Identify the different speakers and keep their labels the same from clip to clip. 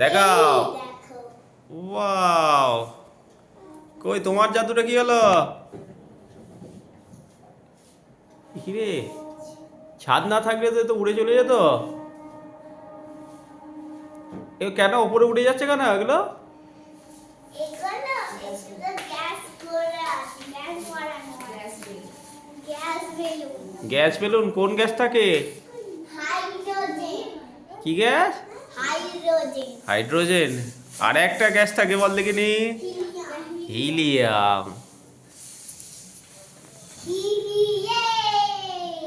Speaker 1: দেখাও। ওয়াও, কই তোমার জাদুটা কি হলো? কিরে, ছাদ না থাকলে তো এ তো উড়ে চলে যেত। এ কেন উপরে উঠে যাচ্ছে কেন এগুলো? Gas balloon? কোন গ্যাস থাকে? কি গ্যাস? হাইড্রোজেন। আর একটা গ্যাস থাকে বল দেখিনি। হিলিয়াম।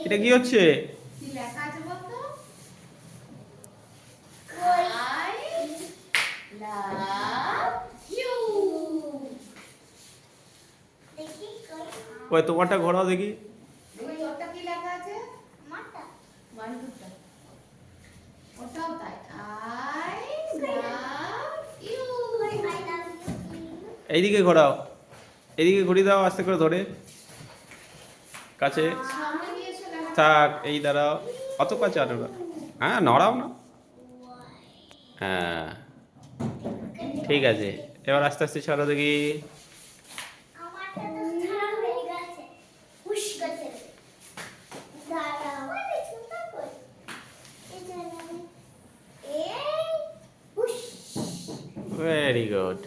Speaker 1: এটা কি হচ্ছে? ওই তোমারটা ঘোরাও দেখি। এইদিকে ঘোরাও, এইদিকে ঘুরিয়ে দাও আস্তে করে ধরে। কাছে থাক, এই দাঁড়াও। অত কাছে আনো না, হ্যাঁ নড়াও না। হ্যাঁ ঠিক আছে, এবার আস্তে আস্তে ছাড়ো দেখি। Very good.